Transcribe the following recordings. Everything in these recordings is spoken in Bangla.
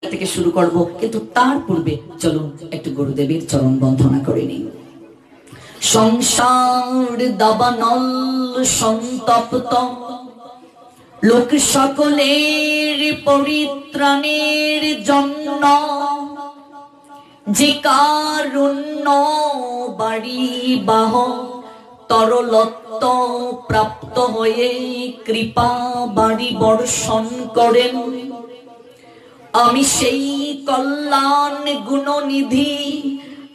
থেকে শুরু করব, কিন্তু তার পূর্বে চলুন একটু গুরুদেবের চরণ বন্দনা করে নিই। সংসার দাবানল সন্তপ্ত লোক সকলের পরিত্রাণের জন্য যে কারুণ্য বাড়ি বাহ তরলত্ব প্রাপ্ত হয়ে কৃপা বাড়ি বর্ষণ করেন, আমি সেই কল্যাণ গুণনিধি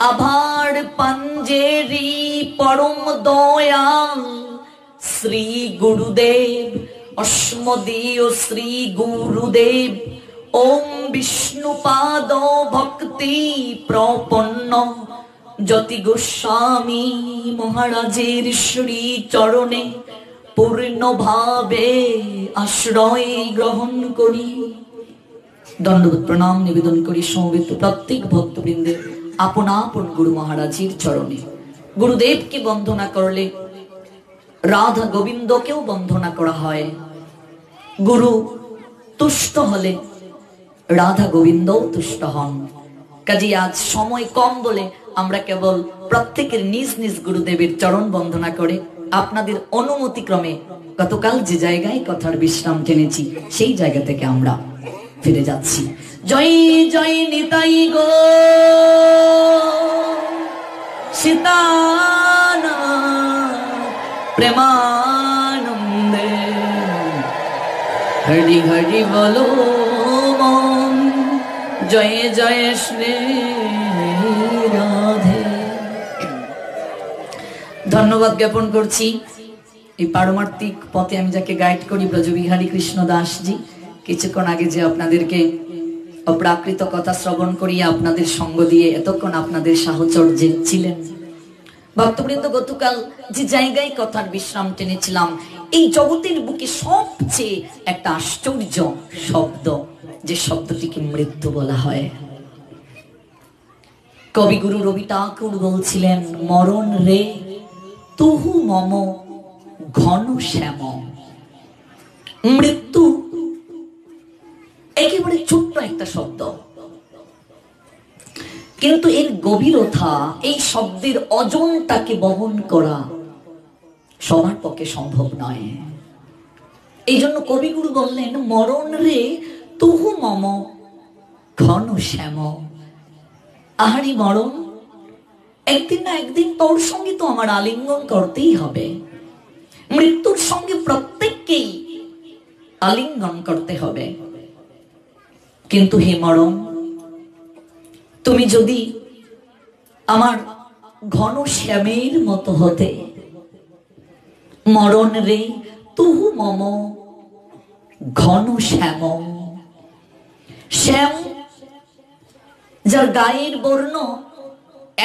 আভার পাঞ্জেরি পরম দয়াল শ্রী গুরুদেব অস্মদীয় শ্রী গুরুদেব ওম বিষ্ণুপাদ ভক্তি প্রপন্ন জ্যোতি গোস্বামী মহারাজের শ্রী চরণে পূর্ণ ভাবে আশ্রয় গ্রহণ করি। দণ্ডবোধ প্রণাম নিবেদন করি সমবেত প্রত্যেক ভক্তবৃন্দের আপন আপন গুরু মহারাজের চরণে। গুরুদেবকে বন্দনা করলে রাধা গোবিন্দকেও বন্দনা করা হয়। গুরু তুষ্ট হলে রাধা গোবিন্দও তুষ্ট হন। কাজে আজ সময় কম বলে আমরা কেবল প্রত্যেকের নিজ নিজ গুরুদেবের চরণ বন্দনা করে আপনাদের অনুমতি ক্রমে গতকাল যে জায়গায় কথার বিশ্রাম টেনেছি সেই জায়গা থেকে আমরা ফিরে যাচ্ছি। জয় জয় নিতাই গো সীতানা প্রেমানন্দে হরি হরি বলো মন জয় জয় শ্রী রাধে। ধন্যবাদ জ্ঞাপন করছি এই পারমার্থিক পথে আমি যাকে গাইড করি ব্রজবিহারী কৃষ্ণ দাসজি। কিছুক্ষণ আগে যে আপনাদেরকে অপ্রাকৃত কথা শ্রবণ করিয়ে আপনাদের সঙ্গ দিয়ে এতক্ষণ আপনাদের সাহচর্যে ছিলেন ভক্তবৃন্দ। গতকাল যে জায়গায় কথার বিশ্রাম টেনেছিলাম, এই জগতের বুকে সবচেয়ে একটা আশ্চর্য শব্দ, যে শব্দটিকে মৃত্যু বলা হয়। কবিগুরু রবি ঠাকুর বলছিলেন, মরণ রে তুহু মম ঘন শ্যাম। মৃত্যু একেবারে ছোট্ট একটা শব্দ, কিন্তু এর গভীরতা, এই শব্দের ওজনটাকে বহন করা সবার পক্ষে সম্ভব নয়। এই জন্য কবিগুরু বললেন, মরণ রে তুহু মম ঘন শ্যাম। আহারি মরণ, একদিন না একদিন তোর সঙ্গে তো আমার আলিঙ্গন করতেই হবে। মৃত্যুর সঙ্গে প্রত্যেককেই আলিঙ্গন করতে হবে। কিন্তু হে মরণ, তুমি যদি আমার ঘন শ্যামের মতো হতে। মরণ রে তুহু মম ঘন শ্যাম। শ্যাম যার গায়ের বর্ণ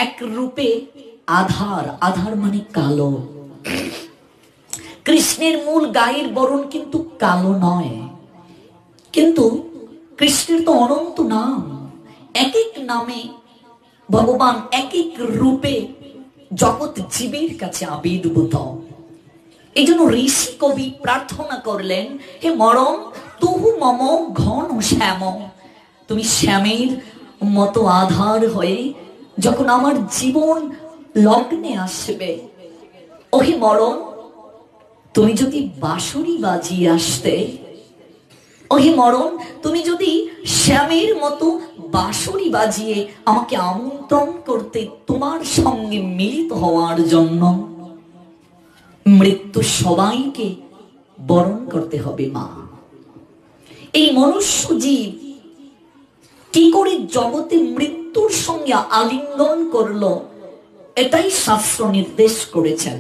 এক রূপে আধার, আধার মানে কালো। কৃষ্ণের মূল গায়ের বর্ণ কিন্তু কালো নয়, কিন্তু কৃষ্ণের তো অনন্ত নাম। এক এক নামে ভগবান এক এক রূপে জগৎ জীবের কাছে আবির্ভূত। এই জন্য ঋষি কবি প্রার্থনা করলেন, হে মরণ তুহু মম ঘন শ্যাম। তুমি শ্যামের মতো আধার হয়ে যখন আমার জীবন লগ্নে আসবে, ওহে মরণ তুমি যদি বাঁশরি বাজিয়ে আসতে, ওহে মরণ তুমি যদি শ্যামের মতো বাঁশরি বাজিয়ে আমাকে আমন্ত্রণ করতে তোমার সঙ্গে মিলিত হওয়ার জন্য। মৃত্যু সবাইকে বরণ করতে হবে মা। এই মনুষ্য জীব কি করে জগতে মৃত্যুর সঙ্গে আলিঙ্গন করলো, এটাই শাস্ত্র নির্দেশ করেছেন।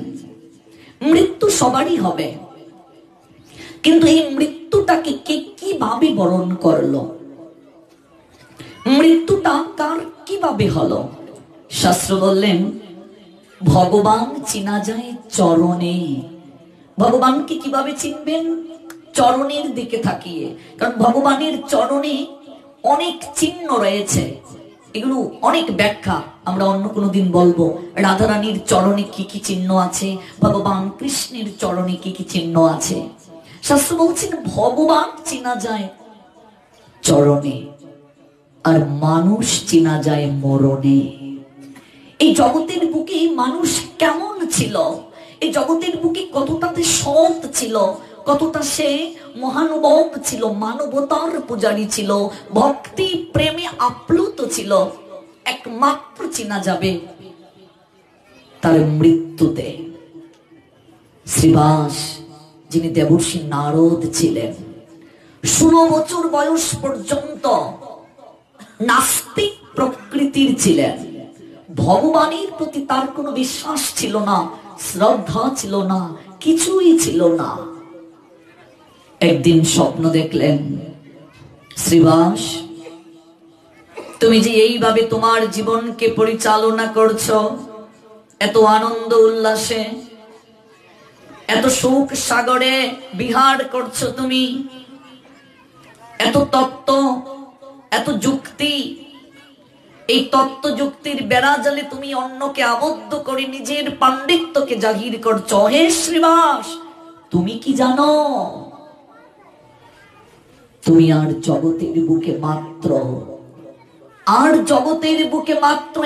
মৃত্যু সবারই হবে, কিন্তু এই মৃত্যুটাকে কে কিভাবে বরণ করলো, মৃত্যুটা কার কিভাবে হলো? শাস্ত্র বললেন, ভগবান চিনা যায় চরণে। ভগবানকে কিভাবে চিনবেন? চরণের দিকে তাকিয়ে। কারণ ভগবানের চরণে অনেক চিহ্ন রয়েছে, এগুলো অনেক ব্যাখ্যা আমরা অন্য কোনো দিন বলবো। রাধারানীর চরণে কি কি চিহ্ন আছে, ভগবান কৃষ্ণের চরণে কি কি চিহ্ন আছে। শাস্ত্র বলছেন ভগবান চেনা যায় চরণে। আর মানুষ চেনা যায় মরণে। এই জগতের বুকে মানুষ কেমন ছিল, এই জগতের বুকে কতটাতে সৎ ছিল, কতটা সে মহানুভব ছিল, মানবতার পূজারী ছিল, ভক্তি প্রেমে আপ্লুত ছিল, একমাত্র চেনা যাবে তার মৃত্যুতে। শ্রীবাস যিনি দেবর্ষি নারদ ছিলেন, 16 বছর বয়স পর্যন্ত নাস্তিক প্রকৃতির ছিলেন। ভগবানের প্রতি তার কোনো বিশ্বাস ছিল না, শ্রদ্ধা ছিল না, কিছুই ছিল না। একদিন স্বপ্ন দেখলেন, শ্রীবাস তুমি যে এইভাবে তোমার জীবনকে পরিচালনা করছো, এত আনন্দ উল্লাসে, এত সুখ সাগরে বিহার করছো তুমি, এত তত্ত্ব, এত যুক্তি, এই তত্ত্ব যুক্তির বেড়াজালে তুমি অন্যকে আবদ্ধ করে নিজের পাণ্ডিত্যকে জাহির করছো। হে শ্রীবাস, তুমি কি জানো তুমি আর জগতের বুকে মাত্র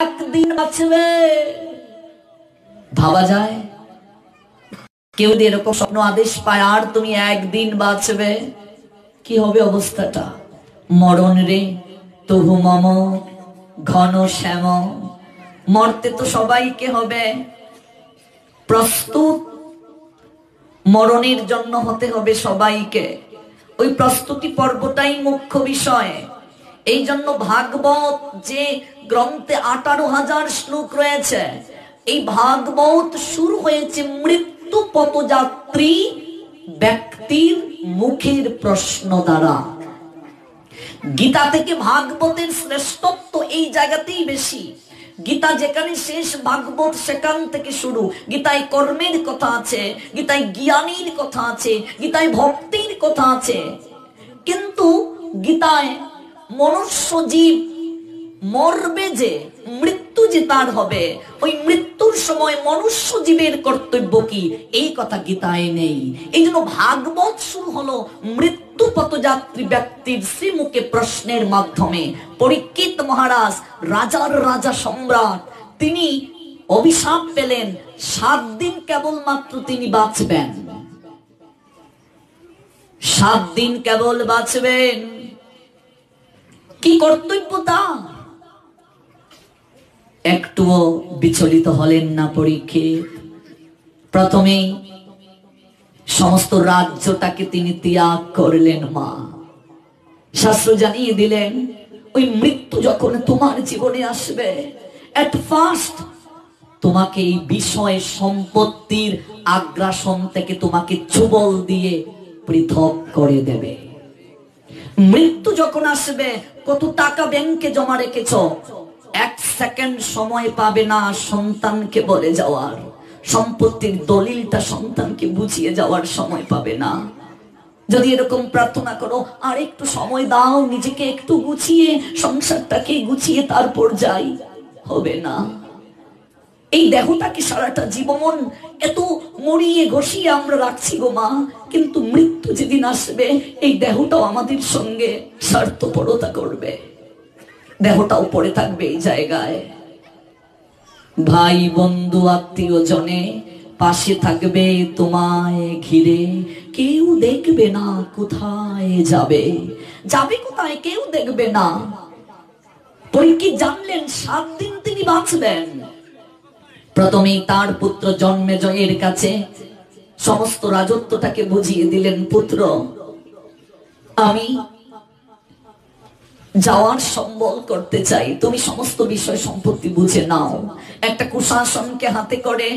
একদিন বাঁচবে? ভাবা যায় কেউ যদি এরকম স্বপ্ন আদেশ পায় আর তুমি একদিন বাঁচবে, কি হবে অবস্থাটা? মরণ রে তবু মম ঘন শ্যাম, মরতে তো সবাইকে হবে, প্রস্তুত মরণের জন্য হতে হবে সবাইকে। ওই প্রস্তুতি পর্বটাই মুখ্য বিষয়। এই জন্য ভাগবত যে গ্রন্থে 18,000 শ্লোক রয়েছে, এই ভাগবত শুরু হয়েছে মৃত্যু পথযাত্রী ব্যক্তির মুখের প্রশ্ন দ্বারা। গীতা থেকে ভাগবতের শ্রেষ্ঠত্ব এই জায়গাতেই বেশি। গীতা যেখানে শেষ, ভাগবত সেখান থেকে শুরু। গীতায় কর্মের কথা আছে, গীতায় জ্ঞানীর কথা আছে, গীতায় ভক্তির কথা আছে, কিন্তু গীতায় মনুষ্য জীব মরবে, যে মৃত্যু যে তার হবে, ওই মৃত্যুর সময় মনুষ্য জীবের কর্তব্য কি, এই কথা গীতায় নেই। এই জন্য ভাগবত শুরু হলো মৃত্যু পথযাত্রী ব্যক্তির শ্রীমুখে প্রশ্নের মাধ্যমে। পরীক্ষিত মহারাজ, রাজার রাজা সম্রাট, তিনি অভিশাপ পেলেন 7 দিন কেবলমাত্র তিনি বাঁচবেন, 7 দিন কেবল বাঁচবেন। কি কর্তব্য তা? একটুও বিচলিত হলেন না পরীক্ষিত। প্রথমেই সমস্ত রাজ্যটাকে তিনি ত্যাগ করলেন। মা শাস্ত্র জানিয়ে দিলেন, ওই মৃত্যু যখন তোমার জীবনে আসবে, এট ফার্স্ট তোমাকে এই বিষয় সম্পত্তির আগ্রাসন থেকে তোমাকে চুবল দিয়ে পৃথক করে দেবে। মৃত্যু যখন আসবে, কত টাকা ব্যাংকে জমা রেখেছ, 1 সেকেন্ড সময় পাবে না সন্তানকে বলে যাওয়ার, সম্পত্তির দলিলটা সন্তানকে বুঝিয়ে যাওয়ার সময় পাবে না। যদি এরকম প্রার্থনা করো, আর একটু সময় দাও, নিজেকে একটু গুছিয়ে, সংসারটাকে গুছিয়ে তারপর যাই, হবে না। এই দেহটাকে সারাটা জীবন এত মরিয়ে ঘষিয়ে আমরা রাখছি গো মা, কিন্তু মৃত্যু যেদিন আসবে, এই দেহটাও আমাদের সঙ্গে স্বার্থপরতা করবে, দেহটাও পড়ে থাকবে এই জায়গায়। ভাই বন্ধু আত্মীয় জনে পাশে থাকবে তোমায় ঘিরে, কেউ দেখবে না কোথায় যাবে, যাবে কোথায় কেউ দেখবে না। পরীক্ষিত জানলেন 7 দিন তিনি বাঁচবেন। প্রথমেই তার পুত্র জন্মেজয়ের কাছে সমস্ত রাজত্বটাকে বুঝিয়ে দিলেন, পুত্র আমি যাওয়ার সম্বল করতে চাই, তুমি সমস্ত বিষয় সম্পত্তি বুঝে নাও। একটা কুশাসনকে হাতে করে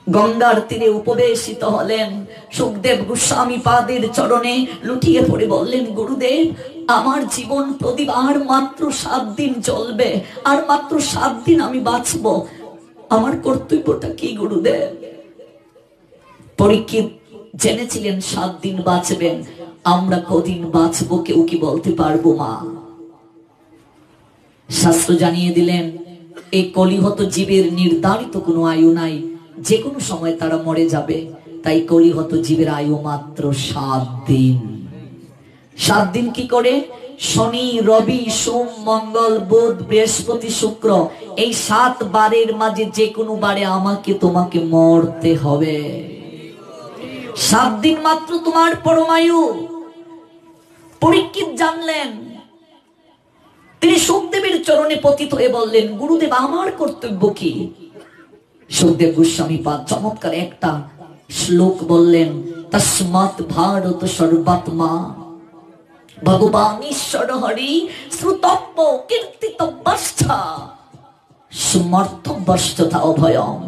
গঙ্গার তীরে উপবেশিত হলেন। সুখদেব গোস্বামী পাদের চরণে লুটিয়ে পড়ে বললেন, গুরুদেব আমার জীবন প্রদীপ আর মাত্র 7 দিন চলবে, আর মাত্র 7 দিন আমি বাঁচব, আমার কর্তব্যটা কি গুরুদেব? পরীক্ষিত জেনেছিলেন 7 দিন বাঁচবেন, আমরা কদিন বাঁচবো কেউ কি বলতে পারবো মা? শাস্ত্র জানিয়ে দিলেন, এই কলিহত জীবের নির্ধারিত কোনো আয়ু নাই, যে কোনো সময় তারা মরে যাবে, তাই কলিহত জীবের আয়ু মাত্র 7 দিন। 7 দিন কি করে? শনি, রবি, সোম, মঙ্গল, বুধ, বৃহস্পতি, শুক্র, এই 7 বারের মাঝে যে কোনো বারে আমাকে তোমাকে মরতে হবে। 7 দিন মাত্র তোমার পরমায়ু। পরীক্ষিত জানলেন, তিনি সুখদেবের চরণে পতিত হয়ে বললেন, গুরুদেব আমার কর্তব্য কি? সুখদেব গোস্বামী পাদ চমৎকার একটা শ্লোক বললেন, তস্মাৎ ভারত সর্বাত্মা ভগবান ঈশ্বর হরি শ্রুতব্য কীর্তিতব্যস্থা সমর্থব্যস্থতা অভয়ম।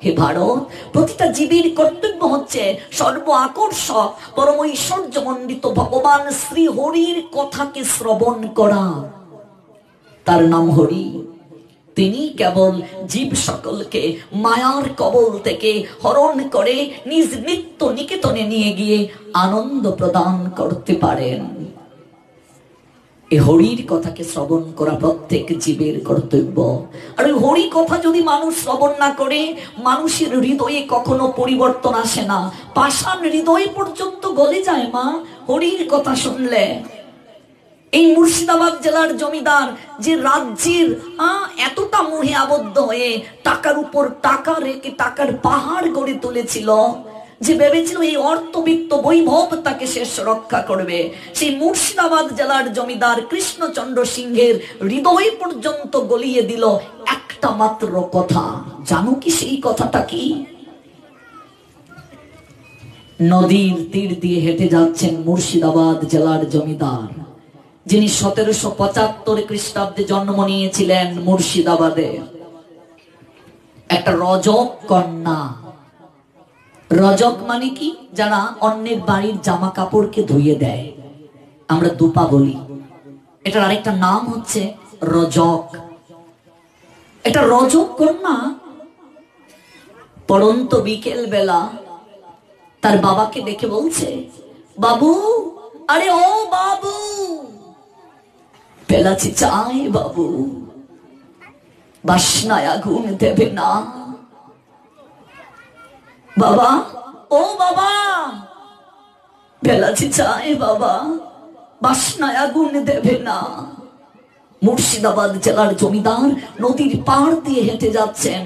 হে ভারত, প্রতিটা জীবের কর্তব্য হচ্ছে সর্ব আকর্ষক পরম ঐশ্বর্যমণ্ডিত ভগবান শ্রী হরির কথাকে শ্রবণ করা। তার নাম হরি। তিনি কেবল জীব সকলকে মায়ার কবল থেকে হরণ করে নিজ নিত্য নিকেতনে নিয়ে গিয়ে আনন্দ প্রদান করতে পারেন। এই হরির কথাকে শ্রবণ করা প্রত্যেক জীবের কর্তব্য। আর ওই হরি কথা যদি মানুষ শ্রবণ না করে, মানুষের হৃদয়ে কখনো পরিবর্তন আসে না। পাষাণ হৃদয় পর্যন্ত গলে যায় মা হরির কথা শুনলে। এই মুর্শিদাবাদ জেলার জমিদার যে রাজ্যের এতটা মোহে আবদ্ধ হয়ে টাকার উপর টাকা রেখে টাকার পাহাড় গড়ে তুলেছিল, যে ভেবেছিল এই অর্থবিত্ত বৈভব তাকে শেষ রক্ষা করবে, সেই মুর্শিদাবাদ জেলার জমিদার কৃষ্ণচন্দ্র সিংহের হৃদয় পর্যন্ত গলিয়ে দিল একটা মাত্র কথা। জানো কি সেই কথাটা কি? নদীর তীর দিয়ে হেঁটে যাচ্ছেন মুর্শিদাবাদ জেলার জমিদার, যিনি 1775 খ্রিস্টাব্দে জন্ম নিয়েছিলেন মুর্শিদাবাদে। একটা রজক কন্যা। রজক মানে কি? যারা অন্যের বাড়ির জামা কাপড়কে ধুয়ে দেয়, আমরা দুপা বলি। এটার আরেকটা নাম হচ্ছে রজক। এটা রজক কন্যা পড়ন্ত বিকেল বেলা তার বাবাকে দেখে বলছে, বাবু, আরে ও বাবু, বেলাচি চাই বাবু, বাসনায় আগুন দেবে না? বাবা, ও বাবা, বেলাচি চাই বাবা, বাসনায় আগুন দেবে না? মুর্শিদাবাদ জেলার জমিদার নদীর পাড় দিয়ে হেঁটে যাচ্ছেন।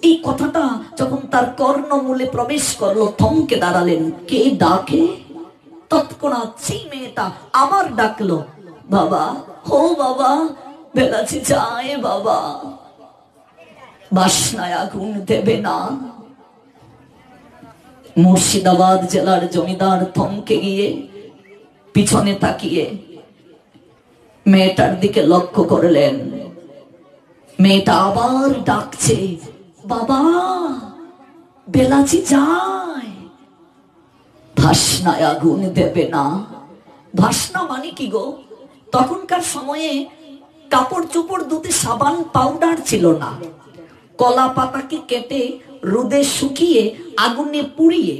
এই কথাটা যখন তার কর্ণমূলে প্রবেশ করলো, থমকে দাঁড়ালেন। কে ডাকে? তৎক্ষণাৎ সেই মেয়েটা আবার ডাকলো, বাবা, ও বাবা, বেলাচি চাই বাবা, বাসনায় আগুন দেবে না? মুর্শিদাবাদ জেলার জমিদার থমকে গিয়ে পিছনে তাকিয়ে মেয়েটার দিকে লক্ষ্য করলেন। মেয়েটা আবার ডাকছে, বাবা, বেলাচি যায়, ভাসনায় আগুন দেবে না? ভাসনা মানে কি গো? তখনকার সময়ে কাপড় চোপড় ধুতে সাবান পাউডার ছিল না। কলা পাতাকে কেটে রোদে শুকিয়ে আগুনে পুড়িয়ে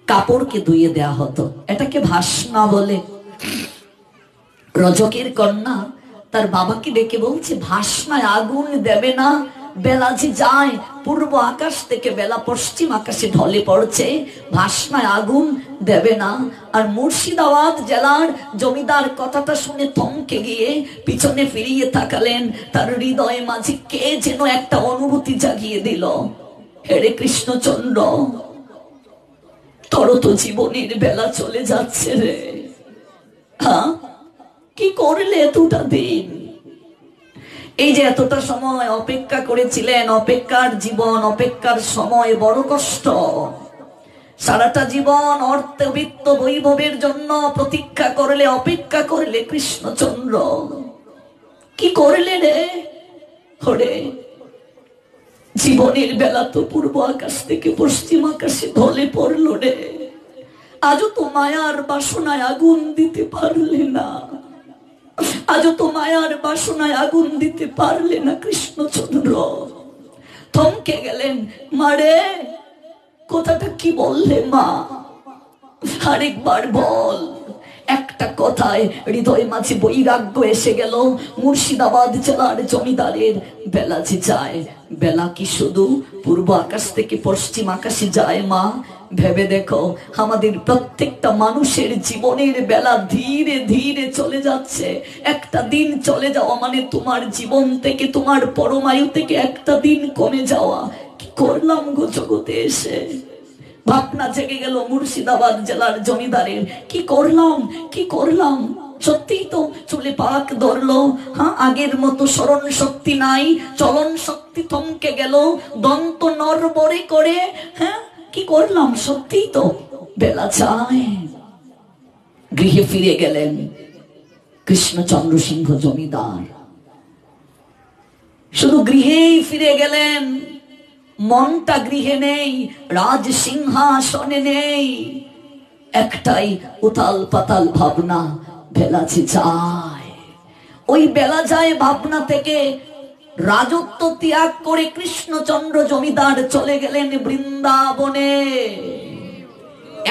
কাপড়কে ধুয়ে দেয়া হতো, এটাকে ভাসনা বলে। রজকের কন্যা তার বাবাকে ডেকে বলছে, ভাসনায় আগুন দেবে না? বেলা যে যায়, পূর্ব আকাশ থেকে বেলা পশ্চিম আকাশে ঢলে পড়ছে, ভাসনায় আগুন দেবে না? আর মুর্শিদাবাদ জেলার জমিদার কথাটা শুনে থমকে গিয়ে পিছনে ফিরিয়ে তাকালেন। তার হৃদয়ে মাঝে কে যেন একটা অনুভূতি জাগিয়ে দিল, হেরে কৃষ্ণচন্দ্র, তোর তো জীবনের বেলা চলে যাচ্ছে রে। হ্যাঁ, কি করলে এতটা দিন? এই যে এতটা সময় অপেক্ষা করেছিলেন, অপেক্ষার জীবন, অপেক্ষার সময় বড় কষ্ট। সারাটা জীবন অর্থবিত্ত বৈভবের জন্য প্রতীক্ষা করলে, অপেক্ষা করলে কৃষ্ণচন্দ্র, কি করলে রে? হরে, জীবনের বেলা তো পূর্ব আকাশ থেকে পশ্চিম আকাশে ঢলে পড়লো রে। আজও তো মায়ার বাসনায় আগুন দিতে পারলে না, আজও তো মায়ার বাসনায় আগুন দিতে পারলে না কৃষ্ণচন্দ্র। থমকে গেলেন। মারে, কথাটা কি বললে মা? আরেকবার বল। একটা কথায় হৃদয় মাঝে বৈরাগ্য এসে গেল। মুর্শিদাবাদ জেলার জমিদারের বেলা যে যায়, বেলা কি শুধু পূর্ব আকাশ থেকে পশ্চিম আকাশে যায় মা? ভেবে দেখো, আমাদের প্রত্যেকটা মানুষের জীবনের বেলা ধীরে ধীরে চলে যাচ্ছে। একটা দিন চলে যাওয়া মানে তোমার জীবন থেকে, তোমার পরমায়ু থেকে একটা দিন কমে যাওয়া। কি করলাম গো জগতে এসে? ভাবনা জেগে গেল মুর্শিদাবাদ জেলার জমিদারের। কি করলাম, কি করলাম? সত্যি তো চুলে পাক ধরলো। হ্যাঁ, আগের মতো স্মরণ শক্তি নাই, চলন শক্তি থমকে গেল, দন্ত নড়বড়ে করে। হ্যাঁ, কি করলাম? সত্যি তো বেলা যায়। গৃহে ফিরে গেলেন কৃষ্ণচন্দ্র সিংহ জমিদার। শুধু গৃহেই ফিরে গেলেন, মনটা গৃহে নেই, রাজ সিংহাসনে নেই। একটাই উতাল পাতাল ভাবনা, বেলা যে যায়। ওই বেলা যায় ভাবনা থেকে রাজত্ব ত্যাগ করে কৃষ্ণচন্দ্র জমিদার চলে গেলেন বৃন্দাবনে।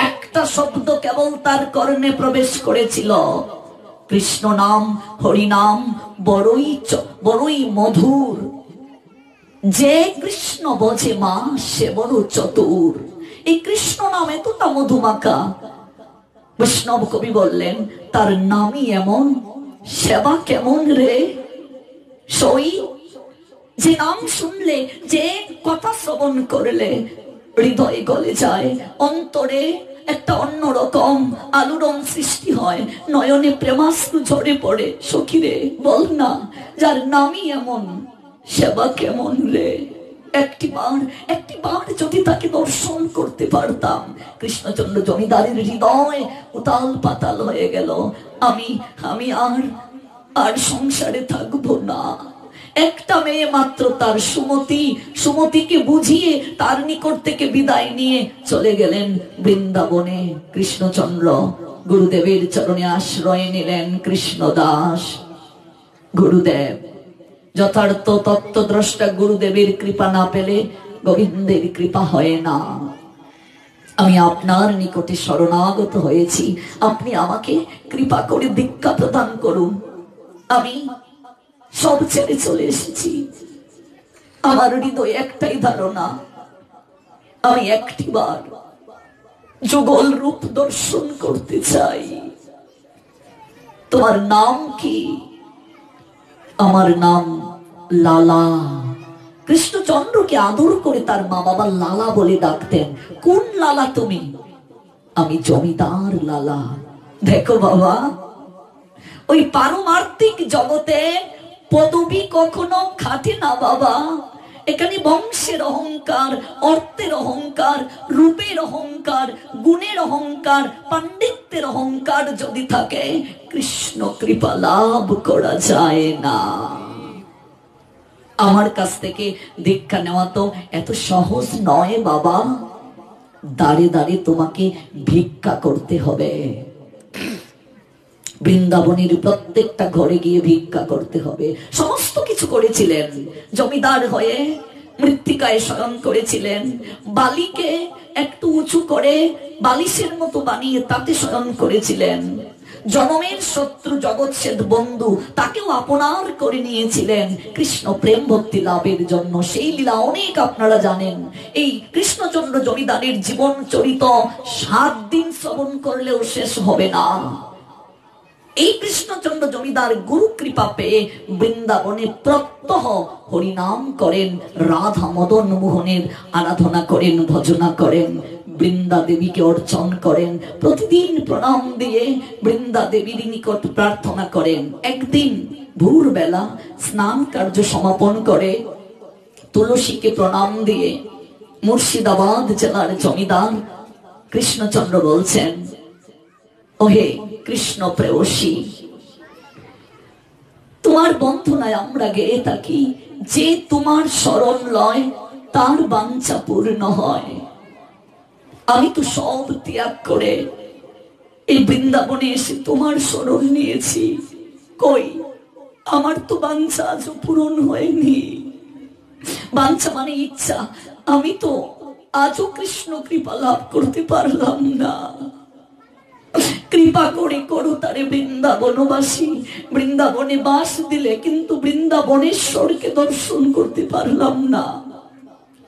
একটা শব্দ কেবল তার কর্ণে প্রবেশ করেছিল, কৃষ্ণ নাম, হরি নাম বড়ই মধুর। যে কৃষ্ণ বোঝে মা সে বড় চতুর। এই কৃষ্ণ নাম এতটা মধুমাখা। বৈষ্ণব কবি বললেন, তার নামই এমন, সেবা কেমন রে সই। যে নাম শুনলে, যে কথা শ্রবণ করলে হৃদয়ে গলে যায়, অন্তরে একটা অন্যরকম আলোড়ন সৃষ্টি হয়, নয়নে প্রেমাশ্রু ঝরে পড়ে। সখীরে বল না, যার নামই এমন, সেবা কেমন রে। একটিবার যদি তাকে দর্শন করতে পারতাম। কৃষ্ণচন্দ্র জমিদারের হৃদয় উতাল পাতাল হয়ে গেল। আমি আর সংসারে থাকবো না। একটা মেয়ে মাত্র, তার সুমতিকে বুঝিয়ে তার নিকট থেকে বিদায় নিয়ে চলে গেলেন বৃন্দাবনে। কৃষ্ণচন্দ্র গুরুদেবের চরণে আশ্রয় নিলেন কৃষ্ণদাস। গুরুদেব যথার্থ তত্ত্বদ্রষ্টা গুরুদেবের কৃপা না পেলে গোবিন্দের কৃপা হয় না। আমি আপনার নিকটে শরণাগত হয়েছি, আপনি আমাকে কৃপা করে দীক্ষা প্রদান করুন। আমি সব ছেড়ে চলে এসেছি। আমার হৃদয়ে একটাই ধারণা, আমি একটিবার যুগল রূপ দর্শন করতে চাই। তোমার নাম কি? আমার নাম লালা। কৃষ্ণচন্দ্রকে আদর করে তার মা বাবা লালা বলে ডাকতেন। কোন লালা তুমি? আমি জমিদার লালা। দেখো বাবা, ওই পারমার্থিক জগতে পদবী কখনো খাটে না বাবা। এখানে বংশের অহংকার, অর্থের অহংকার, রূপের অহংকার, গুণের অহংকার, পাণ্ডিত্যের অহংকার যদি থাকে, কৃষ্ণ কৃপা লাভ করা যায় না। আমার কাছ থেকে দীক্ষা নেওয়া তো এত সহজ নয় বাবা। দাঁড়ে দাঁড়ে তোমাকে ভিক্ষা করতে হবে। বৃন্দাবনের প্রত্যেকটা ঘরে গিয়ে ভিক্ষা করতে হবে। সমস্ত কিছু করেছিলেন। জমিদার হয়ে মৃত্তিকায় শয়ন করেছিলেন, বালিকে একটু উঁচু করে বালিশের মতো বানিয়ে তাতে শয়ন করেছিলেন। জনমের শত্রু জগৎসেদ বন্ধু তাকেও আপনার করে নিয়েছিলেন কৃষ্ণ প্রেম ভক্তি লাভের জন্য। সেই লীলা অনেক আপনারা জানেন। এই কৃষ্ণচন্দ্র জমিদারের জীবন চরিত 7 দিন শ্রবণ করলেও শেষ হবে না। এই কৃষ্ণচন্দ্র জমিদার গুরু কৃপা পেয়ে বৃন্দাবনে প্রত্যহ হরিনাম করেন, রাধা মদন মোহনের আরাধনা করেন, ভজনা করেন, বৃন্দা দেবীকে অর্চন করেন, প্রতিদিন প্রণাম দিয়ে বৃন্দা দেবীর নিকট প্রার্থনা করেন। একদিন ভোরবেলা স্নান কার্য সমাপন করে তুলসীকে প্রণাম দিয়ে মুর্শিদাবাদ জেলার জমিদার কৃষ্ণচন্দ্র বলছেন, ওহে কৃষ্ণ প্রেয়সী, তোমার বন্ধনায় আমরা গেয়ে থাকি, যে তোমার শরণ লয় তার বাঞ্ছা পূর্ণ হয়। আমি তো সব ত্যাগ করে এই বৃন্দাবনে এসে তোমার শরণ নিয়েছি, কই আমার তো বাঞ্ছা আজও পূরণ হয়নি। বাঞ্ছা মানে ইচ্ছা, আমি তো আজও কৃষ্ণ কৃপা লাভ করতে পারলাম না। কৃপা করে করো তারে বৃন্দাবনবাসী। বৃন্দাবনে বাস দিলে কিন্তু বৃন্দাবনেশ্বরকে দর্শন করতে পারলাম না।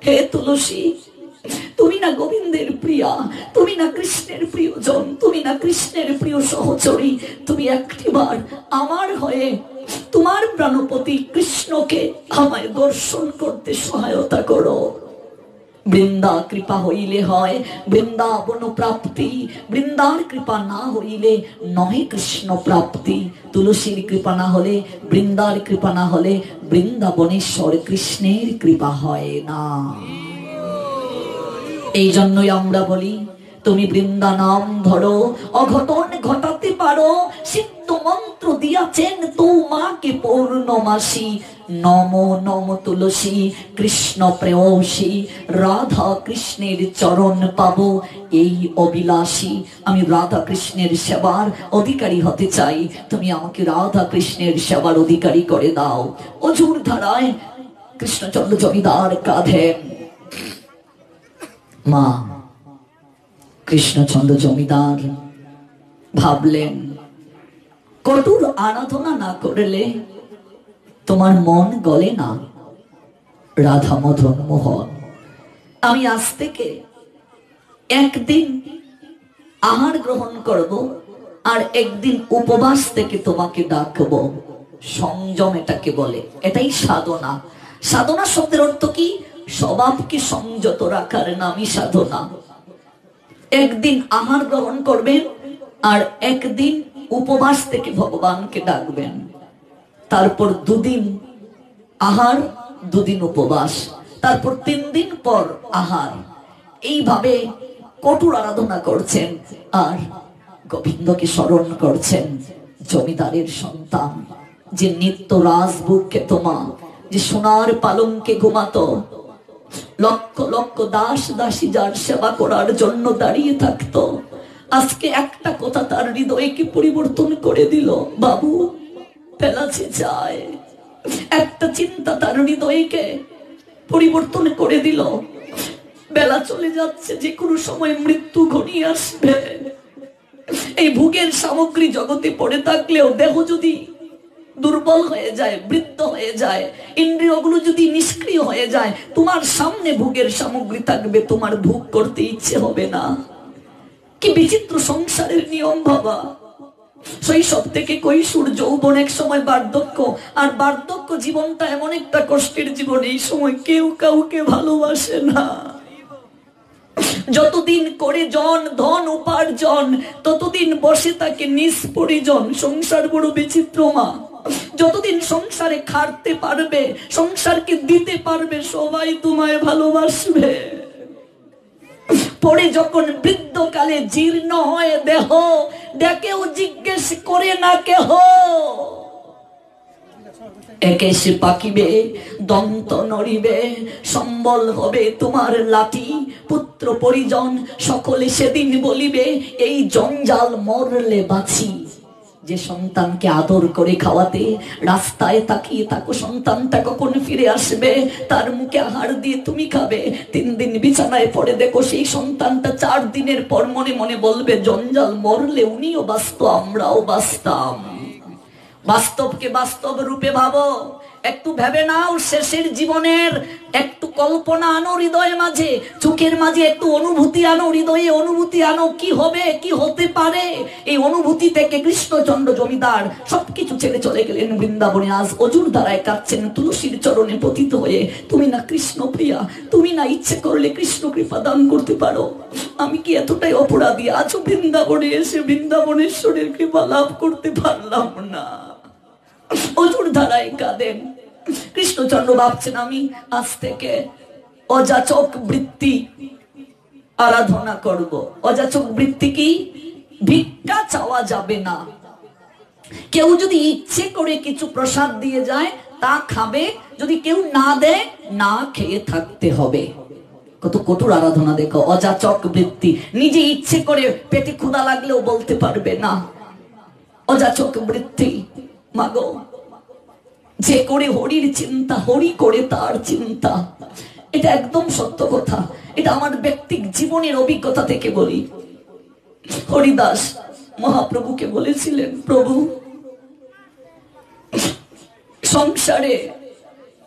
হে তুলসী, তুমি না গোবিন্দের প্রিয়া, তুমি না কৃষ্ণের প্রিয়জন, তুমি না কৃষ্ণের প্রিয় সহচরী। তুমি একটিবার আমার হয়ে তোমার প্রাণপতি কৃষ্ণকে আমায় দর্শন করতে সহায়তা করো। বৃন্দা কৃপা হইলে হয় বৃন্দাবন প্রাপ্তি, বৃন্দার কৃপা না হইলে নহে কৃষ্ণ প্রাপ্তি। তুলসীর কৃপা না হলে, বৃন্দার কৃপা না হলে বৃন্দাবনেশ্বর কৃষ্ণের কৃপা হয় না। এই জন্যই আমরা বলি, তুমি বৃন্দা নাম ধরো, অঘটন ঘটাতে পারো। সিদ্ধ মন্ত্র দিয়াছেন তোমাকে পৌর্ণমাসী। নম নম তুলসী কৃষ্ণ প্রেয়সী, রাধা কৃষ্ণের চরণ পাবো এই অবিলাসী। আমি রাধা কৃষ্ণের সেবার অধিকারী হতে চাই, তুমি আমাকে রাধা কৃষ্ণের সেবার অধিকারী করে দাও। অজুর ধারায় কৃষ্ণচন্দ্র জমিদার কাঁধে মা কৃষ্ণচন্দ্র জমিদার ভাবলেন, কঠোর আরাধনা না করলে তোমার মন গলে না রাধা মদন মোহন। আমি আজ থেকে একদিন আহার গ্রহণ করব, আর একদিন উপবাস থেকে তোমাকে ডাকবো। সংযম এটাকে বলে, এটাই সাধনা। সাধনা শব্দের অর্থ কি? স্বভাবকে সংযত রাখার নামই সাধনা। একদিন আহার গ্রহণ করবেন, আর একদিন উপবাস থেকে ভগবানকে ডাকবেন। তারপর দুদিন আহার, দুদিন উপবাস, তারপর 3 দিন পর আহার। এইভাবে কঠোর আরাধনা করছেন আর গোবিন্দকে স্মরণ করছেন। জমিদারের সন্তান, যে নিত্য রাজভোগকে তোমা, যে সোনার পালঙ্কে ঘুমাতো, লক্ষ লক্ষ দাস দাসী যার সেবা করার জন্য দাঁড়িয়ে থাকতো, আজকে একটা কথা তার হৃদয়কে পরিবর্তন করে দিল। বাবু পেলাছে যায়, একটা চিন্তা তার হৃদয়কে পরিবর্তন করে দিল। বেলা চলে যাচ্ছে, যে কোনো সময় মৃত্যু ঘনিয়ে আসবে। এই ভোগের সামগ্রী জগতে পড়ে থাকলেও দেহ যদি দুর্বল হয়ে যায়, বৃদ্ধ হয়ে যায়, ইন্দ্রিয়গুলো যদি নিষ্ক্রিয় হয়ে যায়, তোমার সামনে ভোগের সামগ্রী থাকবে, তোমার ভোগ করতে ইচ্ছে হবে না। কি বিচিত্র সংসারের নিয়ম বাবা। শৈশব থেকে কৈশোর, যৌবন, এক সময় বার্ধক্য, আর বার্ধক্য জীবনটা এমন একটা কষ্টের জীবন, এই সময় কেউ কাউকে ভালোবাসে না। যতদিন করে জন ধন উপার্জন, ততদিন বসে থাকে নিষ্পরিজন। সংসার বড় বিচিত্র মা। যতদিন সংসারে খাটতে পারবে, সংসারকে দিতে পারবে, সবাই তোমায় ভালোবাসবে। পরে যখন বৃদ্ধকালে জীর্ণ হয় দেহ, ডেকেও জিজ্ঞেস করে না কেহ। একেশে পাকিবে, দন্ত নড়িবে, সম্বল হবে তোমার লাঠি। পুত্র পরিজন সকলে সেদিন বলিবে, এই জঞ্জাল মরলে বাঁচি। যে সন্তানকে আদর করে খাওয়াতে রাস্তায় তাকিয়ে থাকো, সন্তানটা কখন ফিরে আসবে, তার মুখে আহার দিয়ে তুমি খাবে। 3 দিন বিছানায় পড়ে দেখো সেই সন্তানটা 4 দিনের পর মনে মনে বলবে, জঞ্জাল মরলে উনিও বাঁচত, আমরাও বাঁচতাম। বাস্তবকে বাস্তব রূপে ভাবো। একটু ভেবে নাও, শেষের জীবনের একটু কল্পনা আনো হৃদয়ের মাঝে, চোখের মাঝে একটু অনুভূতি আনো, হৃদয়ে অনুভূতি আনো। কি হবে, কি হতে পারে? এই অনুভূতি থেকে কৃষ্ণচন্দ্র জমিদার সবকিছু ছেড়ে চলে গেলেন বৃন্দাবনে। আজ অজুর দ্বারায় কাঁদছেন তুলসীর চরণে পতিত হয়ে। তুমি না কৃষ্ণ প্রিয়া, তুমি না ইচ্ছে করলে কৃষ্ণ কৃপা দান করতে পারো। আমি কি এতটাই অপরাধী, আজও বৃন্দাবনে এসে বৃন্দাবনেশ্বরের কৃপা লাভ করতে পারলাম না? অজুর ধারায় কাঁদেন কৃষ্ণচন্দ্র। ভাবছেন, আমি আজ থেকে অযাচক বৃত্তি আরাধনা করব। অযাচক বৃত্তি কি? ভিক্ষা চাওয়া যাবে না। কেউ যদি ইচ্ছে করে কিছু প্রসাদ দিয়ে যায় তা খাবে, যদি কেউ না দেয় না খেয়ে থাকতে হবে। কত কঠোর আরাধনা দেখো। অযাচক বৃত্তি, নিজে ইচ্ছে করে পেটে ক্ষুধা লাগলেও বলতে পারবে না। অযাচক বৃত্তি। মাগো, যে করে হরির চিন্তা, হরি করে তার চিন্তা। এটা একদম সত্য কথা। এটা আমার ব্যক্তিক জীবনের অভিজ্ঞতা থেকে বলি। হরিদাস মহাপ্রভুকে বলেছিলেন, প্রভু সংসারে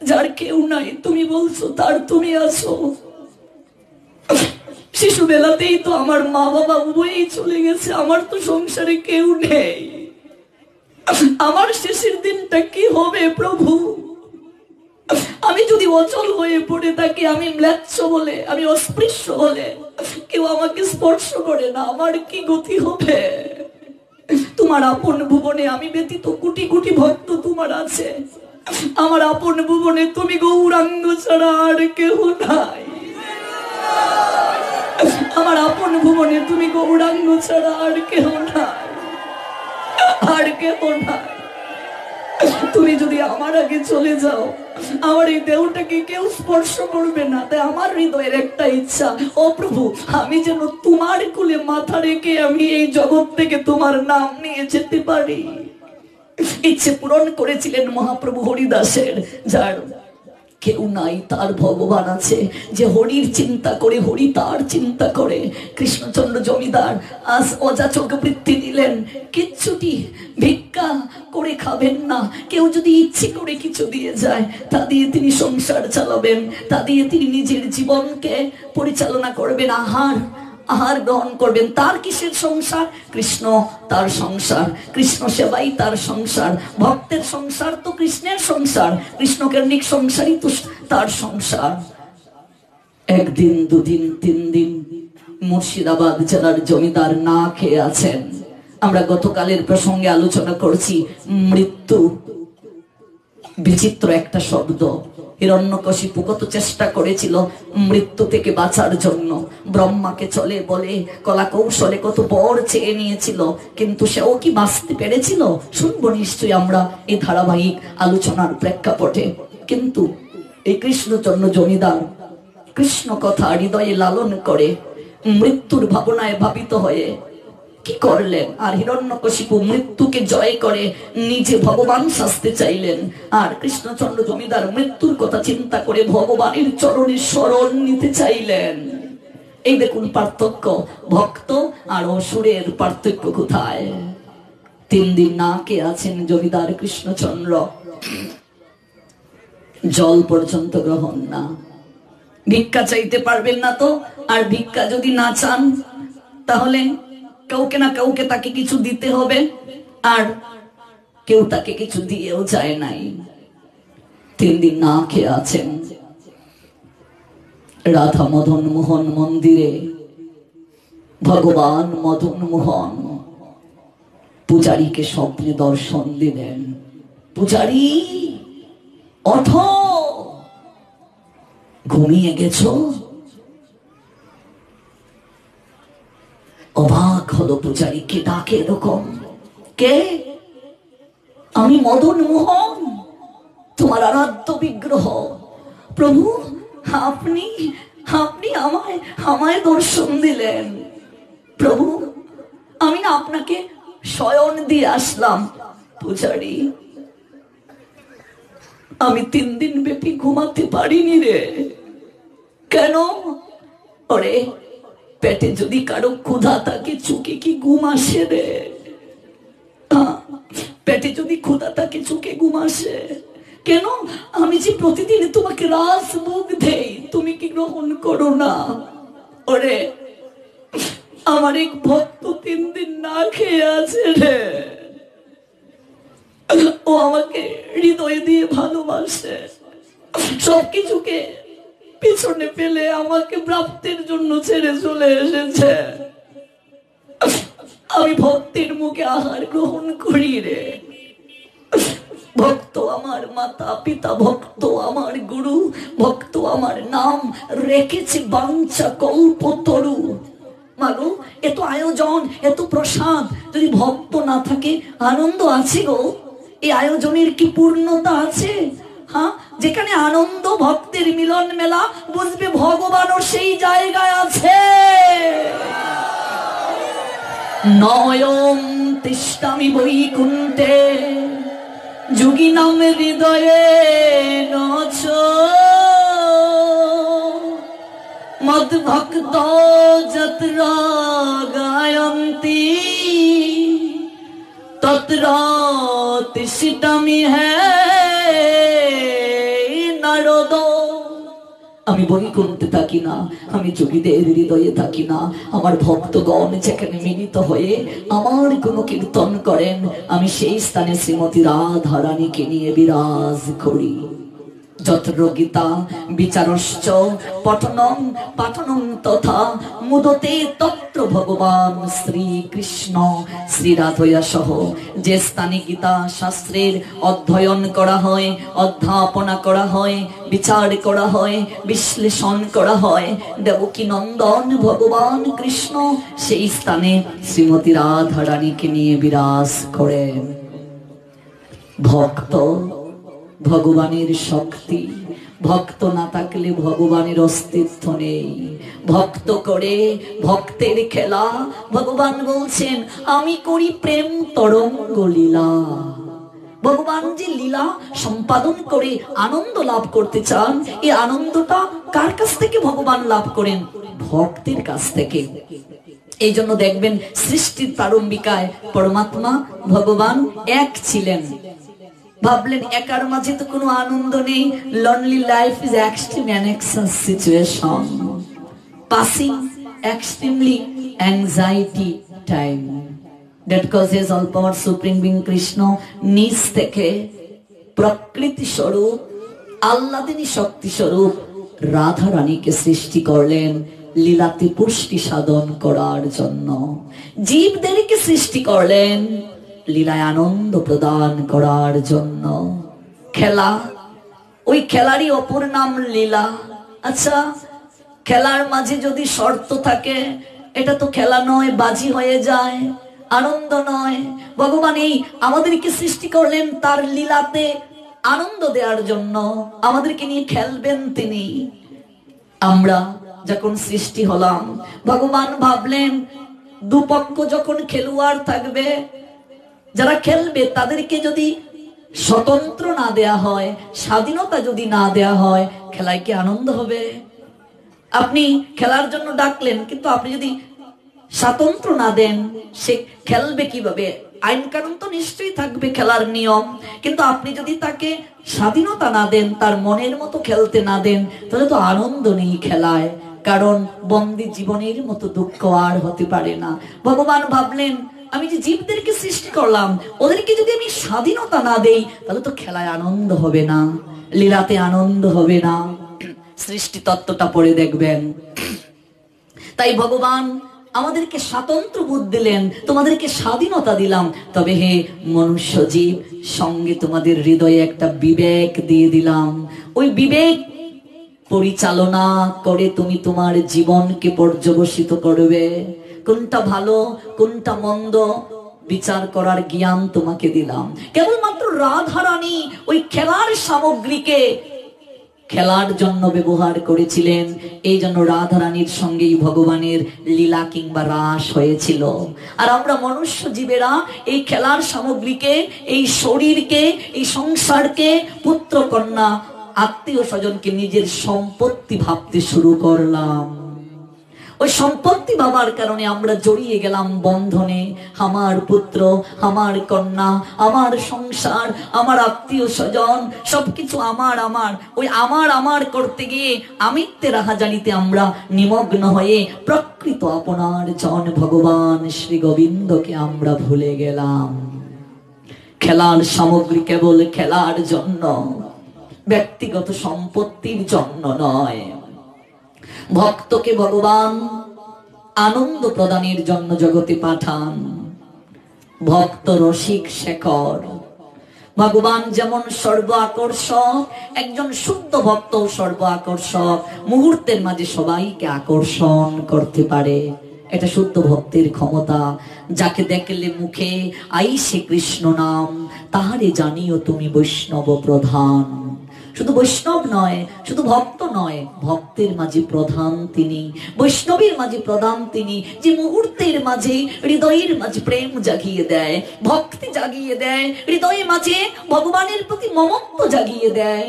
যার কেউ নাই, তুমি বলছো তার তুমি আছো। শিশুবেলাতেই তো আমার মা বাবা উভয়ই চলে গেছে, আমার তো সংসারে কেউ নেই। আমার শেষের দিনটা কি হবে প্রভু? আমি যদি অচল হয়ে পড়ে থাকি, আমি ম্লেচ্ছ বলে, আমি অস্পৃশ্য বলে কেউ আমাকে স্পর্শ করে না, আমার কি গতি হবে? তোমার আপন ভুবনে আমি ব্যতীত কোটি কোটি ভক্ত তোমার আছে। আমার আপন ভুবনে তুমি গৌরাঙ্গ ছাড়া আর কেউ নাই। আমার আপন ভুবনে তুমি গৌরাঙ্গ ছাড়া আর কেউ নাই, আর কেউ নাই। তুমি যদি আমার আগে চলে যাও, আমার এই দেহটাকে কেউ স্পর্শ করবে না। তাই আমার হৃদয়ের একটা ইচ্ছা, ও প্রভু, আমি যেন তোমার কুলে মাথা রেখে আমি এই জগৎ থেকে তোমার নাম নিয়ে যেতে পারি। ইচ্ছে পূরণ করেছিলেন মহাপ্রভু হরিদাসের, যার কেউ নাই তার ভগবান আছে, যে হরির চিন্তা করে, হরি তার চিন্তা করে। কৃষ্ণচন্দ্র জমিদার আজ অযাচক বৃত্তি দিলেন, কিচ্ছুটি ভিক্ষা করে খাবেন না। কেউ যদি ইচ্ছে করে কিছু দিয়ে যায়, তা দিয়ে তিনি সংসার চালাবেন, তা দিয়ে তিনি নিজের জীবনকে পরিচালনা করবেন, আহার গ্রহণ করবেন। তার কিসের সংসার? কৃষ্ণ তার সংসার, কৃষ্ণ সেবাই তার সংসার। ভক্তের সংসার তো কৃষ্ণের সংসার, কৃষ্ণকের্ণিক সংসারই তো তার সংসার। একদিন, দুদিন, 3 দিন মুর্শিদাবাদ জেলার জমিদার না খেয়ে আছেন। আমরা গতকালের প্রসঙ্গে আলোচনা করছি, মৃত্যু বিচিত্র একটা শব্দ। হিরণ্যকশিপু কত চেষ্টা করেছিল মৃত্যু থেকে বাঁচার জন্য, ব্রহ্মাকে চলে বলে কলা কৌশলে কত বর চেয়ে নিয়েছিল, কিন্তু সেও কি বাঁচতে পেরেছিল? শুনবো নিশ্চয়ই আমরা এই ধারাবাহিক আলোচনার প্রেক্ষাপটে। কিন্তু এই কৃষ্ণচন্দ্র জমিদার কৃষ্ণ কথা হৃদয়ে লালন করে মৃত্যুর ভাবনায় ভাবিত হয়ে কি করলেন? আর হিরণ্যকশিপু মৃত্যুকে জয় করে নিজে ভগবান সাজতে চাইলেন, আর কৃষ্ণচন্দ্র জমিদার মৃত্যুর কথা চিন্তা করে ভগবানের চরণে শরণ নিতে চাইলেন। এই দেখুন পার্থক্য, ভক্ত আর অসুরের পার্থক্য কোথায়। 3 দিন না কে আছেন জমিদার কৃষ্ণচন্দ্র, জল পর্যন্ত গ্রহণ না। ভিক্ষা চাইতে পারবেন না তো, আর ভিক্ষা যদি না চান তাহলে কাউকে না কাউকে তাকে কিছু দিতে হবে, আর কেউ তাকে কিছু দিয়েও যায় নাই। 3 দিন না খেয়ে আছেন। রাধা মদন মোহন মন্দিরে ভগবান মদন মোহন পূজারীকে স্বপ্নে দর্শন দিলেন। পূজারী, ওঠো, ঘুমিয়ে গেছো? অবাক হলো পূজারী, কে ডাকে এরকম? কে? আমি মদন মোহন, তোমার আরাধ্য বিগ্রহ। প্রভু, আপনি আপনি আমায় দর্শন দিলেন। প্রভু, আমি না আপনাকে শয়ন দিয়ে আসলাম। পূজারী, আমি 3 দিন ব্যাপী ঘুমাতে পারিনি রে। কেন? ওরে, পেটে যদি কারো ক্ষুধা থাকে চোখে কি ঘুম আসে রে? পেটে যদি ক্ষুধা থাকে চোখে ঘুম আসে কেন? আমি যে প্রতিদিন তোমাকে রাজভোগ দেই, তুমি কি গ্রহণ করো না? ওরে, আমার এক ভক্ত 3 দিন না খেয়ে আছে রে। ও আমাকে হৃদয় দিয়ে ভালোবাসে, সবকিছুকে পিছনে ফেলে আমাকে প্রাপ্তির জন্য ছেড়ে চলে এসেছে। আমি ভক্তের মুখে আহার গ্রহণ করি রে। ভক্ত আমার মাতা পিতা, ভক্ত আমার গুরু, ভক্ত আমার নাম রেখেছে বাঞ্ছা কল্পতরু। মাগো, এত আয়োজন, এত প্রসাদ, যদি ভক্ত না থাকে আনন্দ আছে গো? এই আয়োজনের কি পূর্ণতা আছে? হ্যাঁ, যেখানে আনন্দ ভক্তের মিলন মেলা, বুঝবে ভগবানও সেই জায়গায় আছে। নয়ম তিষ্ঠামি বৈকুণ্ঠে যোগিনাম হৃদয়ে নচ মদ্ভক্ত যত্র গায়ন্তি তত্র তিষ্ঠামি হে নারদ। আমি বৈকুণ্ঠে থাকি না, আমি যোগীদের হৃদয়ে থাকি না। আমার ভক্তগণ যেখানে মিলিত হয়ে আমার কোনো কীর্তন করেন, আমি সেই স্থানে শ্রীমতী রাধা রানীকে নিয়ে বিরাজ করি। যত্র গীতা বিচারশ্চ পঠনং পাঠনং তথা মুদতে তত্র ভগবান শ্রীকৃষ্ণ শ্রীরাধয়া সহ। যে স্থানে গীতা শাস্ত্রের অধ্যয়ন করা হয়, অধ্যাপনা করা হয়, বিচার করা হয়, বিশ্লেষণ করা হয়, দেবকী নন্দন ভগবান কৃষ্ণ সেই স্থানে শ্রীমতী রাধা রানীকে নিয়ে বিরাজ করেন। ভক্ত ভগবানের শক্তি, ভক্ত না থাকলে ভগবানের অস্তিত্ব নেই। ভক্ত করে ভক্তের খেলা, ভগবান বলছেন আমি করি প্রেম তরঙ্গ লীলা। ভগবান যে লীলা সম্পাদন করে আনন্দ লাভ করতে চান, এই আনন্দটা কার কাছ থেকে ভগবান লাভ করেন? ভক্তের কাছ থেকে। এই জন্য দেখবেন সৃষ্টির প্রারম্ভিকায় পরমাত্মা ভগবান এক ছিলেন। ভাবলেন একার মাঝে তো কোনো আনন্দ নেই। Lonely life is extreme anxious situation, passing extremely anxiety time. That causes all power supreme being Krishna নিজ থেকে প্রকৃতি স্বরূপ আল্লাদিনী শক্তি স্বরূপ রাধা রানীকে সৃষ্টি করলেন লীলাতে পুষ্টি সাধন করার জন্য। জীবদেরকে সৃষ্টি করলেন লীলায় আনন্দ প্রদান করার জন্য। খেলা, ওই খেলারই অপর নাম লীলা। আচ্ছা, খেলার মাঝে যদি শর্ত থাকে, এটা তো খেলা নয়, বাজি হয়ে যায়, আনন্দ নয়। ভগবান এই আমাদেরকে সৃষ্টি করলেন তার লীলাতে আনন্দ দেওয়ার জন্য, আমাদেরকে নিয়ে খেলবেন তিনি। আমরা যখন সৃষ্টি হলাম, ভগবান ভাবলেন দুপক্ষ যখন খেলোয়াড় থাকবে, যারা খেলবে তাদেরকে যদি স্বতন্ত্র না দেয়া হয়, স্বাধীনতা যদি না দেয়া হয়, খেলায় কি আনন্দ হবে? আপনি খেলার জন্য ডাকলেন, কিন্তু আপনি যদি স্বাতন্ত্র না দেন, সে খেলবে কিভাবে? আইন কানুন তো নিশ্চয়ই থাকবে, খেলার নিয়ম, কিন্তু আপনি যদি তাকে স্বাধীনতা না দেন, তার মনের মতো খেলতে না দেন, তাহলে তো আনন্দ নেই খেলায়। কারণ বন্দী জীবনের মতো দুঃখ আর হতে পারে না। ভগবান ভাবলেন আমি যে জীবদেরকে সৃষ্টি করলাম, ওদেরকে যদি আমি স্বাধীনতা না দেই, তাহলে তো খেলায় আনন্দ হবে না, লীলাতে আনন্দ হবে না। সৃষ্টি তত্ত্বটা পড়ে দেখবেন। তাই ভগবান আমাদেরকে স্বাতন্ত্র বোধ দিলেন, তোমাদেরকে স্বাধীনতা দিলাম, তবে হে মনুষ্য জীব, সঙ্গে তোমাদের হৃদয়ে একটা বিবেক দিয়ে দিলাম। ওই বিবেক পরিচালনা করে তুমি তোমার জীবনকে পর্যবসিত করবে। কোনটা ভালো কোনটা মন্দ বিচার করার জ্ঞান তোমাকে দিলাম। কেবলমাত্র রাধা রানী ওই খেলার সামগ্রীকে খেলার জন্য ব্যবহার করেছিলেন। এই জন্য রাধা রানীর সঙ্গেই ভগবানের লীলা কিংবা রাস হয়েছিল। আর আমরা মনুষ্য জীবেরা এই খেলার সামগ্রীকে, এই শরীরকে, এই সংসারকে, পুত্র কন্যা আত্মীয় স্বজনকে নিজের সম্পত্তি ভাবতে শুরু করলাম। ওই সম্পত্তি ভাবার কারণে আমরা জড়িয়ে গেলাম বন্ধনে। আমার পুত্র, আমার কন্যা, আমার সংসার, আমার আত্মীয় স্বজন, সবকিছু আমার আমার। ওই আমার আমার করতে গিয়ে আমিত্বের রাহাজানিতে আমরা নিমগ্ন হয়ে প্রকৃত আপনার জন ভগবান শ্রী গোবিন্দকে আমরা ভুলে গেলাম। খেলার সামগ্রী কেবল খেলার জন্য, ব্যক্তিগত সম্পত্তির জন্য নয়। ভক্তকে ভগবান আনন্দ প্রদানের জন্য জগতে পাঠান। ভক্ত রসিক শেখর। ভগবান যেমন সর্ব আকর্ষক, একজন শুদ্ধ ভক্ত সর্ব আকর্ষক, মুহূর্তের মাঝে সবাইকে আকর্ষণ করতে পারে। এটা শুদ্ধ ভক্তের ক্ষমতা। যাকে দেখলে মুখে আইসে কৃষ্ণ নাম, তাহারে জানিও তুমি বৈষ্ণব প্রধান। শুধু বৈষ্ণব নয়, শুধু ভক্ত নয়, ভক্তের মাঝে প্রধান তিনি, বৈষ্ণবের মাঝে প্রধান তিনি, যে মুহূর্তের মাঝে হৃদয়ের মাঝে প্রেম জাগিয়ে দেয়, ভক্তি জাগিয়ে দেয়, হৃদয়ের মাঝে ভগবানের প্রতি মমত্ব জাগিয়ে দেয়,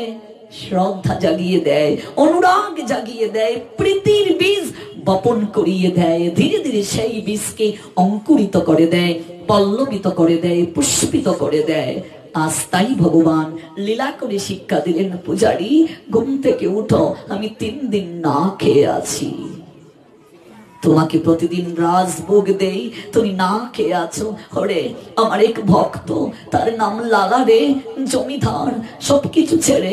শ্রদ্ধা জাগিয়ে দেয়, অনুরাগ জাগিয়ে দেয়, প্রীতির বীজ বপন করিয়ে দেয়। ধীরে ধীরে সেই বীজকে অঙ্কুরিত করে দেয়, পল্লবিত করে দেয়, পুষ্পিত করে দেয়। আজ তাই ভগবান লীলা করে শিক্ষা দিলেন, পূজারী ঘুম থেকে উঠো, আমি 3 দিন না খেয়ে আছি, তোমাকে প্রতিদিন রাজভোগ দেই, তুমি না খেয়ে আছো। হরে আমার এক ভক্ত, তার নাম লালা রে, জমিদার, সবকিছু ছেড়ে